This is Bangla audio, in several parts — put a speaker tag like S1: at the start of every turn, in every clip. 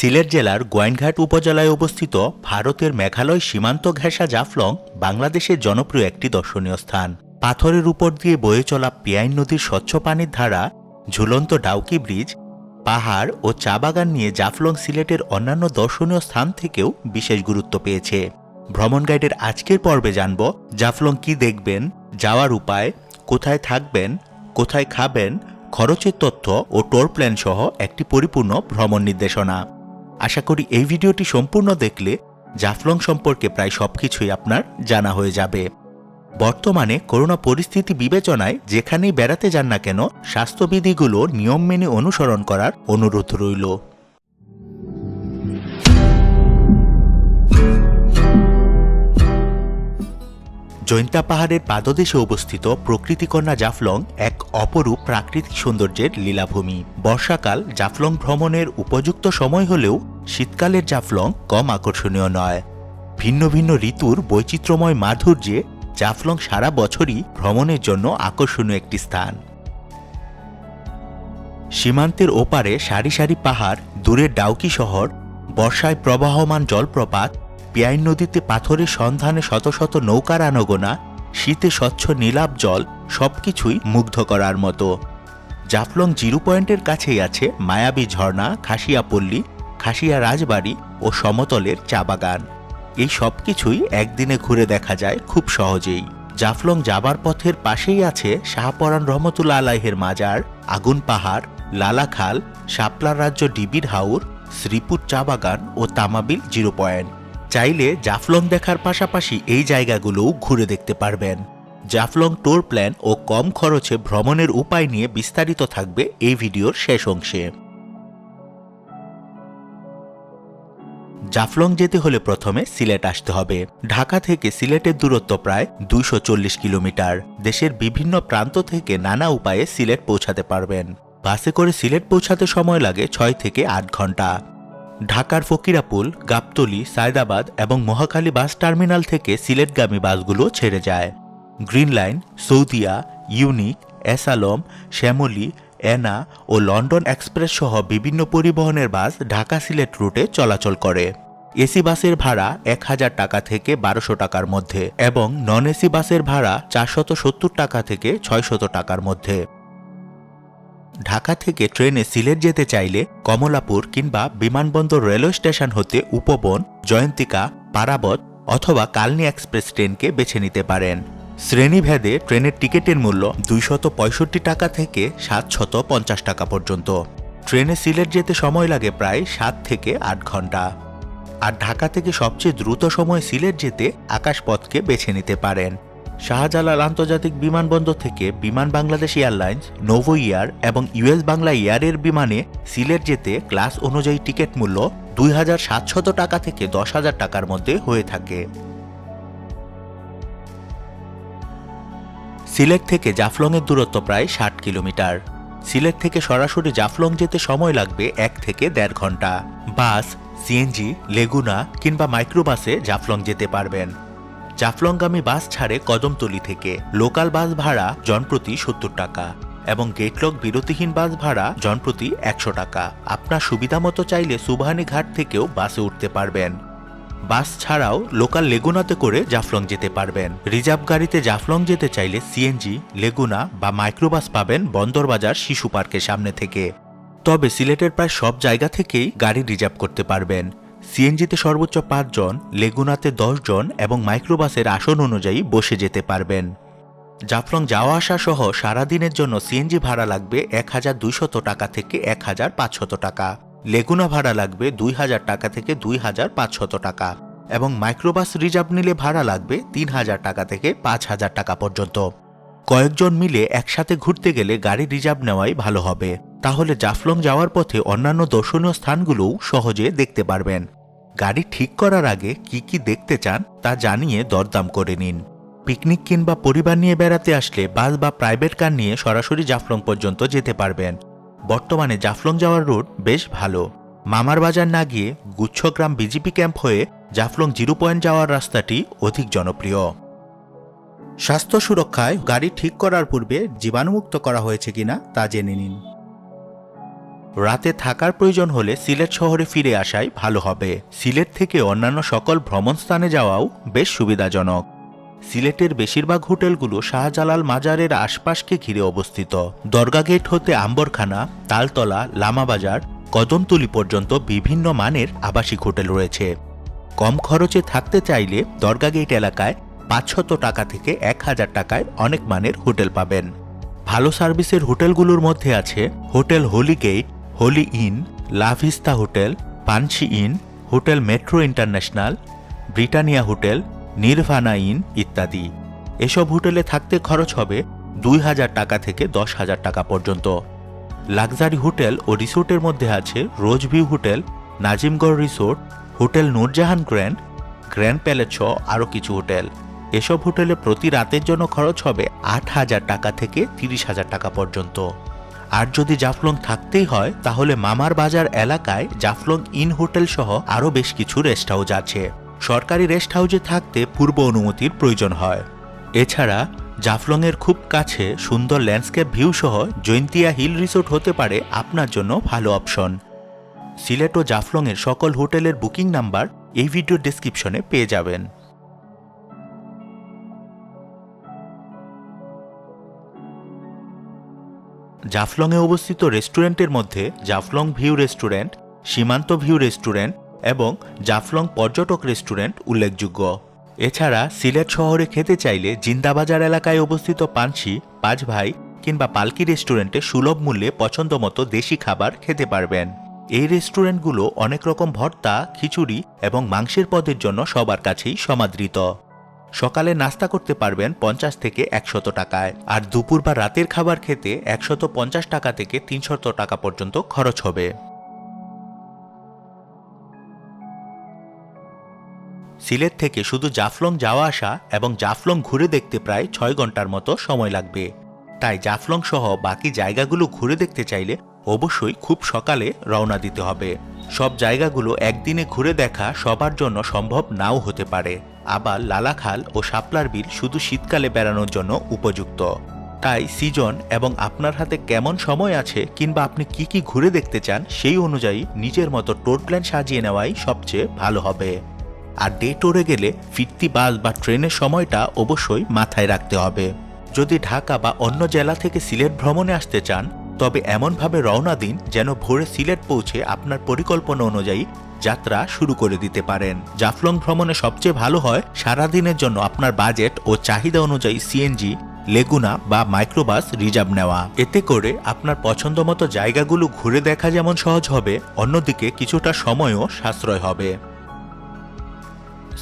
S1: সিলেট জেলার গোয়াইনঘাট উপজেলায় অবস্থিত ভারতের মেঘালয় সীমান্ত ঘেঁষা জাফলং বাংলাদেশের জনপ্রিয় একটি দর্শনীয় স্থান। পাথরের উপর দিয়ে বয়ে চলা পিয়াইন নদীর স্বচ্ছ পানির ধারা, ঝুলন্ত ডাউকি ব্রিজ, পাহাড় ও চা বাগান নিয়ে জাফলং সিলেটের অন্যান্য দর্শনীয় স্থান থেকেও বিশেষ গুরুত্ব পেয়েছে। ভ্রমণ গাইডের আজকের পর্বে জানব জাফলং কি দেখবেন, যাওয়ার উপায়, কোথায় থাকবেন, কোথায় খাবেন, খরচের তথ্য ও টোর প্ল্যান সহ একটি পরিপূর্ণ ভ্রমণ নির্দেশনা। আশা করি এই ভিডিওটি সম্পূর্ণ দেখলে জাফলং সম্পর্কে প্রায় সবকিছুই আপনার জানা হয়ে যাবে। বর্তমানে করোনা পরিস্থিতি বিবেচনায় যেখানেই বেড়াতে যান না কেন স্বাস্থ্যবিধিগুলো নিয়ম মেনে অনুসরণ করার অনুরোধ রইল। জৈন্তা পাহাড়ের পাদদেশে অবস্থিত প্রকৃতিকন্যা জাফলং এক অপরূপ প্রাকৃতিক সৌন্দর্যের লীলাভূমি। বর্ষাকাল জাফলং ভ্রমণের উপযুক্ত সময় হলেও শীতকালের জাফলং কম আকর্ষণীয় নয়। ভিন্ন ভিন্ন ঋতুর বৈচিত্র্যময় মাধুর্যে জাফলং সারা বছরই ভ্রমণের জন্য আকর্ষণীয় একটি স্থান। সীমান্তের ওপারে সারি সারি পাহাড়, দূরের ডাউকি শহর, বর্ষায় প্রবাহমান জলপ্রপাত, পিয়াইন নদীতে পাথরের সন্ধানে শত শত নৌকার আনাগোনা, শীতে স্বচ্ছ নীলাভ জল, সবকিছুই মুগ্ধ করার মতো। জাফলং জিরো পয়েন্টের কাছেই আছে মায়াবী ঝর্ণা, খাসিয়াপল্লী, খাসিয়া রাজবাড়ি ও সমতলের চা বাগান। এই সবকিছুই একদিনে ঘুরে দেখা যায় খুব সহজেই। জাফলং যাবার পথের পাশেই আছে শাহপরান রহমতুল্লাহ আলাইহের মাজার, আগুন পাহাড়, লালাখাল, শাপলার রাজ্য ডিবির হাওর, শ্রীপুর চা বাগান ও তামাবিল জিরো পয়েন্ট। চাইলে জাফলং দেখার পাশাপাশি এই জায়গাগুলোও ঘুরে দেখতে পারবেন। জাফলং টোর প্ল্যান ও কম খরচে ভ্রমণের উপায় নিয়ে বিস্তারিত থাকবে এই ভিডিওর শেষ অংশে। জাফলং যেতে হলে প্রথমে সিলেট আসতে হবে। ঢাকা থেকে সিলেটের দূরত্ব প্রায় 240 কিলোমিটার। দেশের বিভিন্ন প্রান্ত থেকে নানা উপায়ে সিলেট পৌঁছাতে পারবেন। বাসে করে সিলেট পৌঁছাতে সময় লাগে 6 থেকে 8 ঘন্টা। ঢাকার ফকিরাপুল, গাবতলী, সায়দাবাদ এবং মহাখালী বাস টার্মিনাল থেকে সিলেটগামী বাসগুলো ছেড়ে যায়। Green line, Saudia, unique, S Alam, Shyamoli, Ena ও লন্ডন এক্সপ্রেস সহ বিভিন্ন পরিবহনের বাস ঢাকা সিলেট রুটে চলাচল করে। এসি বাসের ভাড়া 1000 টাকা থেকে 1200 টাকার মধ্যে এবং নন এসি বাসের ভাড়া 470 টাকা থেকে 600 টাকার মধ্যে। ঢাকা থেকে ট্রেনে সিলেট যেতে চাইলে কমলাপুর কিংবা বিমানবন্দর রেলওয়ে স্টেশন হতে উপবন, জয়ন্তিকা, পারাবত অথবা কালনী এক্সপ্রেস ট্রেনকে বেছে নিতে পারেন। শ্রেণীভেদে ট্রেনের টিকিটের মূল্য 265 টাকা থেকে 750 টাকা পর্যন্ত। ট্রেনে সিলেট যেতে সময় লাগে প্রায় 7 থেকে 8 ঘন্টা। আর ঢাকা থেকে সবচেয়ে দ্রুত সময় সিলেট যেতে আকাশপথকে বেছে নিতে পারেন। শাহজালাল আন্তর্জাতিক বিমানবন্দর থেকে বিমান বাংলাদেশ এয়ারলাইন্স, নোভো এয়ার এবং ইউএস বাংলা এয়ারের বিমানে সিলেট যেতে ক্লাস অনুযায়ী টিকিট মূল্য 2700 টাকা থেকে 10,000 টাকার মধ্যে হয়ে থাকে। সিলেট থেকে জাফলংয়ের দূরত্ব প্রায় 60 কিলোমিটার। সিলেট থেকে সরাসরি জাফলং যেতে সময় লাগবে 1 থেকে 1.5 ঘন্টা। বাস, সিএনজি, লেগুনা কিংবা মাইক্রোবাসে জাফলং যেতে পারবেন। জাফলংগামী বাস ছাড়ে কদমতলী থেকে। লোকাল বাস ভাড়া জনপ্রতি 70 টাকা এবং গেটলক বিরতিহীন বাস ভাড়া জনপ্রতি 100 টাকা। আপনার সুবিধা মতো চাইলে সুবহানী ঘাট থেকেও বাসে উঠতে পারবেন। বাস ছাড়াও লোকাল লেগুনাতে করে জাফলং যেতে পারবেন। রিজার্ভ গাড়িতে জাফলং যেতে চাইলে সিএনজি, লেগুনা বা মাইক্রোবাস পাবেন বন্দরবাজার শিশু পার্কের সামনে থেকে। তবে সিলেটের প্রায় সব জায়গা থেকেই গাড়ি রিজার্ভ করতে পারবেন। সিএনজিতে সর্বোচ্চ 5 জন, লেগুনাতে 10 জন এবং মাইক্রোবাসের আসন অনুযায়ী বসে যেতে পারবেন। জাফলং যাওয়া আসা সহ সারাদিনের জন্য সিএনজি ভাড়া লাগবে 1200 টাকা থেকে 1500 টাকা। লেগুনা ভাড়া লাগবে 2000 টাকা থেকে 2500 টাকা এবং মাইক্রোবাস রিজার্ভ নিলে ভাড়া লাগবে 3000 টাকা থেকে 5000 টাকা পর্যন্ত। কয়েকজন মিলে একসাথে ঘুরতে গেলে গাড়ি রিজার্ভ নেওয়াই ভালো হবে। তাহলে জাফলং যাওয়ার পথে অন্যান্য দর্শনীয় স্থানগুলোও সহজে দেখতে পারবেন। গাড়ি ঠিক করার আগে কি কি দেখতে চান তা জানিয়ে দরদাম করে নিন। পিকনিক কিংবা পরিবার নিয়ে বেড়াতে আসলে বাস বা প্রাইভেট কার নিয়ে সরাসরি জাফলং পর্যন্ত যেতে পারবেন। বর্তমানে জাফলং যাওয়ার রুট বেশ ভালো। মামার বাজার না গিয়ে গুচ্ছগ্রাম বিজিপি ক্যাম্প হয়ে জাফলং জিরো পয়েন্ট যাওয়ার রাস্তাটি অধিক জনপ্রিয়। স্বাস্থ্য সুরক্ষায় গাড়ি ঠিক করার পূর্বে জীবাণুমুক্ত করা হয়েছে কিনা তা জেনে নিন। রাতে থাকার প্রয়োজন হলে সিলেট শহরে ফিরে আসাই ভালো হবে। সিলেট থেকে অন্যান্য সকল ভ্রমণ স্থানে যাওয়াও বেশ সুবিধাজনক। সিলেটের বেশিরভাগ হোটেলগুলো শাহজালাল মাজারের আশপাশকে ঘিরে অবস্থিত। দরগা গেট হতে আম্বরখানা, তালতলা, লামাবাজার, কদমতলী পর্যন্ত বিভিন্ন মানের আবাসিক হোটেল রয়েছে। কম খরচে থাকতে চাইলে দরগা গেট এলাকায় 500 টাকা থেকে 1000 টাকায় অনেক মানের হোটেল পাবেন। ভালো সার্ভিসের হোটেলগুলোর মধ্যে আছে Hotel Holy Gate, Holy Inn, Lavista Hotel, Panshi Inn, Hotel Metro International, Britannia Hotel, Nirvana Inn ইত্যাদি। এসব হোটেলে থাকতে খরচ হবে 2000 টাকা থেকে 10,000 টাকা পর্যন্ত। লাক্সারি হোটেল ও রিসোর্টের মধ্যে আছে Rose View Hotel, Nazimgarh resort, hotel Noorjahan Grand, Grand Palace সহ আরও কিছু হোটেল। এসব হোটেলে প্রতি রাতের জন্য খরচ হবে 8,000 টাকা থেকে 30,000 টাকা পর্যন্ত। আর যদি জাফলং থাকতেই হয় তাহলে মামার বাজার এলাকায় জাফলং ইন হোটেল সহ আরও বেশ কিছু রেস্ট হাউস আছে। সরকারি রেস্ট হাউসে থাকতে পূর্ব অনুমতির প্রয়োজন হয়। এছাড়া জাফলংয়ের খুব কাছে সুন্দর ল্যান্ডস্কেপ ভিউ সহ জৈন্তিয়া হিল রিসোর্ট হতে পারে আপনার জন্য ভালো অপশন। সিলেট ও জাফলংয়ের সকল হোটেলের বুকিং নাম্বার এই ভিডিও ডেসক্রিপশনে পেয়ে যাবেন। জাফলংয়ে অবস্থিত রেস্টুরেন্টের মধ্যে জাফলং ভিউ রেস্টুরেন্ট, সীমান্ত ভিউ রেস্টুরেন্ট এবং জাফলং পর্যটক রেস্টুরেন্ট উল্লেখযোগ্য। এছাড়া সিলেট শহরে খেতে চাইলে জিন্দাবাজার এলাকায় অবস্থিত পানসি, পাঁচ ভাই কিংবা পালকি রেস্টুরেন্টে সুলভ মূল্যে পছন্দমতো দেশি খাবার খেতে পারবেন। এই রেস্টুরেন্টগুলো অনেক রকম ভর্তা, খিচুড়ি এবং মাংসের পদের জন্য সবার কাছেই সমাদৃত। সকালে নাস্তা করতে পারবেন 50 থেকে 100 টাকায়, আর দুপুর বা রাতের খাবার খেতে 150 টাকা থেকে 300 টাকা পর্যন্ত খরচ হবে। সিলেট থেকে শুধু জাফলং যাওয়া আসা এবং জাফলং ঘুরে দেখতে প্রায় 6 ঘন্টার মতো সময় লাগবে। তাই জাফলং সহ বাকি জায়গাগুলো ঘুরে দেখতে চাইলে অবশ্যই খুব সকালে রওনা দিতে হবে। সব জায়গাগুলো একদিনে ঘুরে দেখা সবার জন্য সম্ভব নাও হতে পারে। আবার লালাখাল ও শাপলার বিল শুধু শীতকালে বেড়ানোর জন্য উপযুক্ত। তাই সিজন এবং আপনার হাতে কেমন সময় আছে কিংবা আপনি কি কি ঘুরে দেখতে চান সেই অনুযায়ী নিজের মতো ট্যুর প্ল্যান সাজিয়ে নেওয়াই সবচেয়ে ভালো হবে। আর ডে ট্যুরে গেলে ফিরতি বাস বা ট্রেনের সময়টা অবশ্যই মাথায় রাখতে হবে। যদি ঢাকা বা অন্য জেলা থেকে সিলেট ভ্রমণে আসতে চান তবে এমনভাবে রওনা দিন যেন ভোরে সিলেট পৌঁছে আপনার পরিকল্পনা অনুযায়ী যাত্রা শুরু করে দিতে পারেন। জাফলং ভ্রমণে সবচেয়ে ভালো হয় সারাদিনের জন্য আপনার বাজেট ও চাহিদা অনুযায়ী সিএনজি, লেগুনা বা মাইক্রোবাস রিজার্ভ নেওয়া। এতে করে আপনার পছন্দমতো জায়গাগুলো ঘুরে দেখা যেমন সহজ হবে, অন্যদিকে কিছুটা সময়ও সাশ্রয় হবে।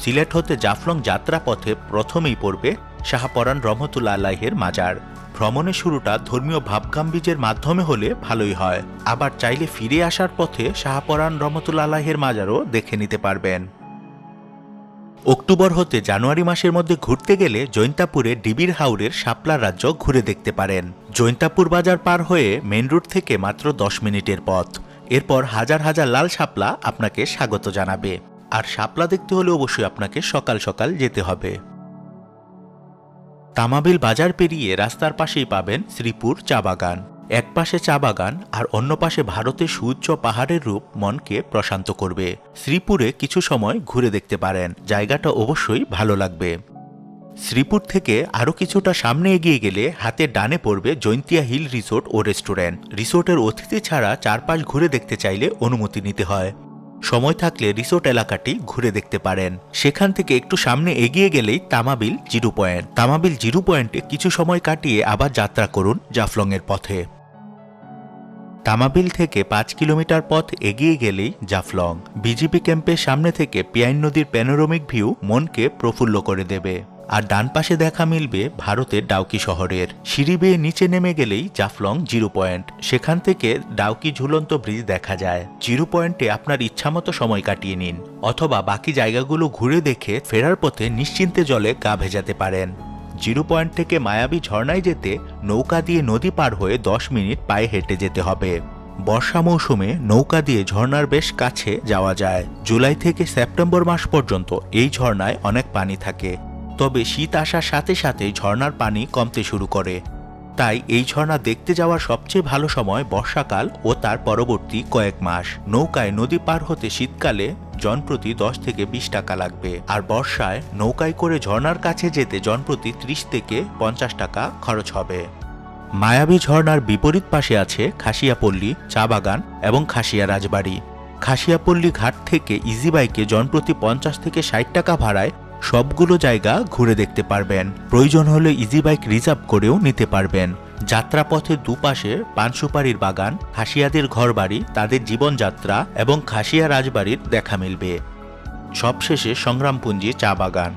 S1: সিলেট হতে জাফলং যাত্রা পথে প্রথমেই পড়বে শাহপরান রহমতুল্লাহ আলাইহির মাজার। ভ্রমণের শুরুটা ধর্মীয় ভাবগাম্ভীর্যের মাধ্যমে হলে ভালোই হয়। আবার চাইলে ফিরে আসার পথে শাহপরান রহমতুল্লাহ আলাইহির মাজারও দেখে নিতে পারবেন। অক্টোবর হতে জানুয়ারি মাসের মধ্যে ঘুরতে গেলে জৈন্তাপুরে ডিবির হাওরের শাপলার রাজ্য ঘুরে দেখতে পারেন। জৈন্তাপুর বাজার পার হয়ে মেন রোড থেকে মাত্র 10 মিনিটের পথ। এরপর হাজার হাজার লাল শাপলা আপনাকে স্বাগত জানাবে। আর শাপলা দেখতে হলে অবশ্যই আপনাকে সকাল সকাল যেতে হবে। তামাবিল বাজার পেরিয়ে রাস্তার পাশেই পাবেন শ্রীপুর চা বাগান। এক পাশে চা বাগান আর অন্য পাশে ভারতের সুউচ্চ পাহাড়ের রূপ মনকে প্রশান্ত করবে। শ্রীপুরে কিছু সময় ঘুরে দেখতে পারেন, জায়গাটা অবশ্যই ভালো লাগবে। শ্রীপুর থেকে আরও কিছুটা সামনে এগিয়ে গেলে হাতে ডানে পড়বে জৈন্তিয়া হিল রিসোর্ট ও রেস্টুরেন্ট। রিসোর্টের অতিথি ছাড়া চারপাশ ঘুরে দেখতে চাইলে অনুমতি নিতে হয়। সময় থাকলে রিসোর্ট এলাকাটি ঘুরে দেখতে পারেন। সেখান থেকে একটু সামনে এগিয়ে গেলেই Tamabil zero point. Tamabil zero পয়েন্টে কিছু সময় কাটিয়ে আবার যাত্রা করুন জাফলংয়ের পথে। তামাবিল থেকে 5 কিলোমিটার পথ এগিয়ে গেলেই জাফলং। বিজিবি ক্যাম্পের সামনে থেকে পিয়াইন নদীর প্যানোরামিক ভিউ মনকে প্রফুল্ল করে দেবে। আর ডান পাশে দেখা মিলবে ভারতের ডাউকি শহরের। সিঁড়ি বেয়ে নিচে নেমে গেলেই জাফলং জিরো পয়েন্ট। সেখান থেকে ডাউকি ঝুলন্ত ব্রিজ দেখা যায়। জিরো পয়েন্টে আপনার ইচ্ছামতো সময় কাটিয়ে নিন, অথবা বাকি জায়গাগুলো ঘুরে দেখে ফেরার পথে নিশ্চিন্তে জলে গা ভেজাতে পারেন। জিরো পয়েন্ট থেকে মায়াবী ঝর্ণায় যেতে নৌকা দিয়ে নদী পার হয়ে 10 মিনিট পায়ে হেঁটে যেতে হবে। বর্ষা মৌসুমে নৌকা দিয়ে ঝর্ণার বেশ কাছে যাওয়া যায়। জুলাই থেকে সেপ্টেম্বর মাস পর্যন্ত এই ঝর্ণায় অনেক পানি থাকে, তবে শীত আসার সাথে সাথে ঝর্ণার পানি কমতে শুরু করে। তাই এই ঝর্ণা দেখতে যাওয়ার সবচেয়ে ভালো সময় বর্ষাকাল ও তার পরবর্তী কয়েক মাস। নৌকায় নদী পার হতে শীতকালে জনপ্রতি 10 থেকে 20 টাকা লাগবে, আর বর্ষায় নৌকায় করে ঝর্ণার কাছে যেতে জনপ্রতি 30 থেকে 50 টাকা খরচ হবে। মায়াবী ঝর্ণার বিপরীত পাশে আছে খাসিয়াপল্লী, চা বাগান এবং খাসিয়া রাজবাড়ি। খাসিয়াপল্লী ঘাট থেকে ইজি বাইকে জনপ্রতি 50 থেকে 60 টাকা ভাড়ায় সবগুলো জায়গা ঘুরে দেখতে পারবেন। প্রয়োজন হলে ইজি বাইক রিজার্ভ করেও নিতে পারবেন। যাত্রাপথের দুপাশে পান সুপারির বাগান, খাসিয়াদের ঘরবাড়ি, তাদের জীবনযাত্রা এবং খাসিয়া রাজবাড়ির দেখা মিলবে। সবশেষে সংগ্রামপুঞ্জি চা বাগান।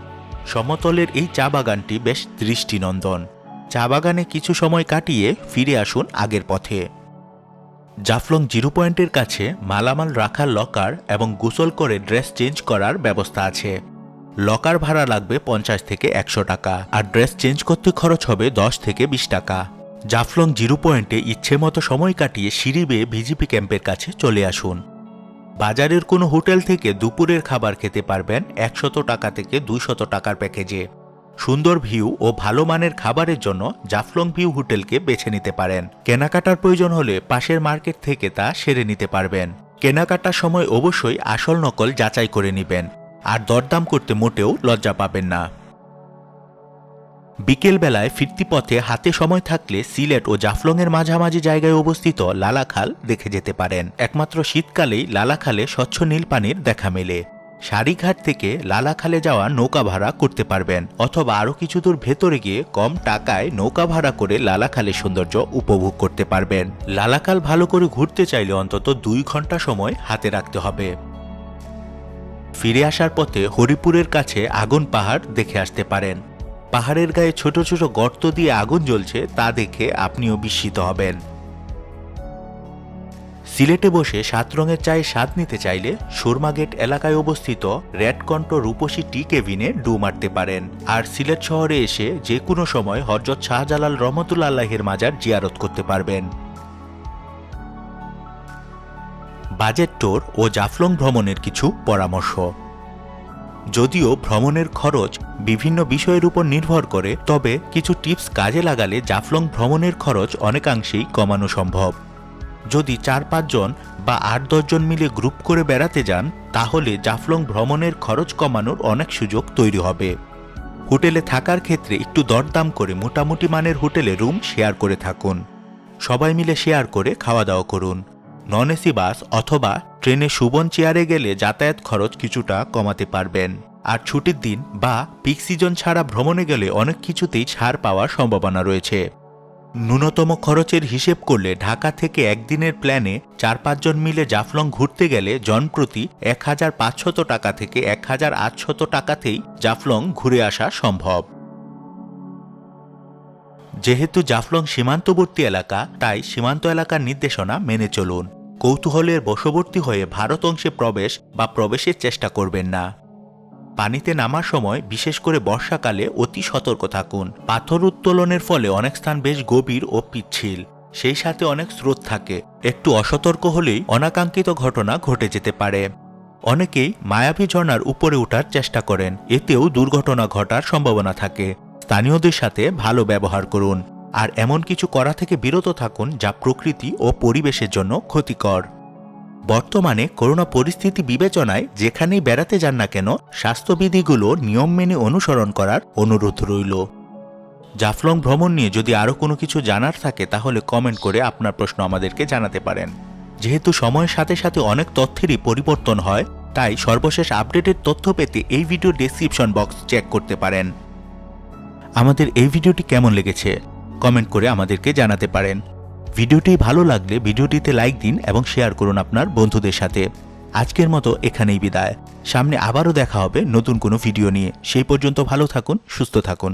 S1: সমতলের এই চা বাগানটি বেশ দৃষ্টিনন্দন। চা বাগানে কিছু সময় কাটিয়ে ফিরে আসুন আগের পথে। জাফলং জিরো পয়েন্টের কাছে মালামাল রাখার লকার এবং গোসল করে ড্রেস চেঞ্জ করার ব্যবস্থা আছে। লকার ভাড়া লাগবে 50 থেকে 100 টাকা, আর ড্রেস চেঞ্জ করতে খরচ হবে 10 থেকে 20 টাকা। জাফলং জিরো পয়েন্টে ইচ্ছে মতো সময় কাটিয়ে সিঁড়ি বেয়ে ভিজিপি ক্যাম্পের কাছে চলে আসুন। বাজারের কোনো হোটেল থেকে দুপুরের খাবার খেতে পারবেন 100 টাকা থেকে 200 টাকার প্যাকেজে। সুন্দর ভিউ ও ভালো মানের খাবারের জন্য জাফলং ভিউ হোটেলকে বেছে নিতে পারেন। কেনাকাটার প্রয়োজন হলে পাশের মার্কেট থেকে তা সেরে নিতে পারবেন। কেনাকাটার সময় অবশ্যই আসল নকল যাচাই করে নেবেন, আর দরদাম করতে মোটেও লজ্জা পাবেন না। বিকেল বেলায় ফিরতি পথে হাতে সময় থাকলে সিলেট ও জাফলংয়ের মাঝামাঝি জায়গায় অবস্থিত লালাখাল দেখে যেতে পারেন। একমাত্র শীতকালেই লালাখালে স্বচ্ছ নীল পানির দেখা মেলে। সারিঘাট থেকে লালাখালে যাওয়া নৌকা ভাড়া করতে পারবেন, অথবা আরও কিছু দূর ভেতরে গিয়ে কম টাকায় নৌকা ভাড়া করে লালাখালের সৌন্দর্য উপভোগ করতে পারবেন। লালাখাল ভালো করে ঘুরতে চাইলে অন্তত 2 ঘন্টা সময় হাতে রাখতে হবে। ফিরে আসার পথে হরিপুরের কাছে আগুন পাহাড় দেখে আসতে পারেন। পাহাড়ের গায়ে ছোট ছোট গর্ত দিয়ে আগুন জ্বলছে, তা দেখে আপনিও বিস্মিত হবেন। সিলেটে বসে 7 রঙের চায়ে স্বাদ নিতে চাইলে সুরমা গেট এলাকায় অবস্থিত রেডকণ্ঠ রূপসী টি কেবিনে ডু মারতে পারেন। আর সিলেট শহরে এসে যে কোনো সময় হযরত শাহজালাল রহমতুল্লাহের মাজার জিয়ারত করতে পারবেন। বাজেট ট্যুর ও জাফলং ভ্রমণের কিছু পরামর্শ। যদিও ভ্রমণের খরচ বিভিন্ন বিষয়ের উপর নির্ভর করে, তবে কিছু টিপস কাজে লাগালে জাফলং ভ্রমণের খরচ অনেকাংশেই কমানো সম্ভব। যদি 4-5 জন বা 8-10 জন মিলে গ্রুপ করে বেড়াতে যান, তাহলে জাফলং ভ্রমণের খরচ কমানোর অনেক সুযোগ তৈরি হবে। হোটেলে থাকার ক্ষেত্রে একটু দরদাম করে মোটামুটি মানের হোটেলে রুম শেয়ার করে থাকুন। সবাই মিলে শেয়ার করে খাওয়া দাওয়া করুন। নন এসি বাস অথবা ট্রেনে সুবন চেয়ারে গেলে যাতায়াত খরচ কিছুটা কমাতে পারবেন। আর ছুটির দিন বা পিক সিজন ছাড়া ভ্রমণে গেলে অনেক কিছুতেই ছাড় পাওয়ার সম্ভাবনা রয়েছে। ন্যূনতম খরচের হিসেব করলে ঢাকা থেকে একদিনের প্ল্যানে 4-5 জন মিলে জাফলং ঘুরতে গেলে জনপ্রতি 1500 টাকা থেকে 1800 টাকাতেই জাফলং ঘুরে আসা সম্ভব। যেহেতু জাফলং সীমান্তবর্তী এলাকা, তাই সীমান্ত এলাকার নির্দেশনা মেনে চলুন। কৌতূহলের বশবর্তী হয়ে ভারত অংশে প্রবেশ বা প্রবেশের চেষ্টা করবেন না। পানিতে নামার সময় বিশেষ করে বর্ষাকালে অতি সতর্ক থাকুন। পাথর উত্তোলনের ফলে অনেক স্থান বেশ গভীর ও পিচ্ছিল, সেই সাথে অনেক স্রোত থাকে। একটু অসতর্ক হলেই অনাকাঙ্ক্ষিত ঘটনা ঘটে যেতে পারে। অনেকেই মায়াবী ঝর্ণার উপরে ওঠার চেষ্টা করেন, এতেও দুর্ঘটনা ঘটার সম্ভাবনা থাকে। স্থানীয়দের সাথে ভালো ব্যবহার করুন, আর এমন কিছু করা থেকে বিরত থাকুন যা প্রকৃতি ও পরিবেশের জন্য ক্ষতিকর। বর্তমানে করোনা পরিস্থিতি বিবেচনায় যেখানেই বেড়াতে যান না কেন, স্বাস্থ্যবিধিগুলো নিয়ম মেনে অনুসরণ করার অনুরোধ রইল। জাফলং ভ্রমণ নিয়ে যদি আরও কোনো কিছু জানার থাকে তাহলে কমেন্ট করে আপনার প্রশ্ন আমাদেরকে জানাতে পারেন। যেহেতু সময়ের সাথে সাথে অনেক তথ্যেরই পরিবর্তন হয়, তাই সর্বশেষ আপডেটেড তথ্য পেতে এই ভিডিও ডেসক্রিপশন বক্স চেক করতে পারেন। আমাদের এই ভিডিওটি কেমন লেগেছে কমেন্ট করে আমাদেরকে জানাতে পারেন। ভিডিওটি ভালো লাগলে ভিডিওটিতে লাইক দিন এবং শেয়ার করুন আপনার বন্ধুদের সাথে। আজকের মতো এখানেই বিদায়। সামনে আবারও দেখা হবে নতুন কোনো ভিডিও নিয়ে। সেই পর্যন্ত ভালো থাকুন, সুস্থ থাকুন।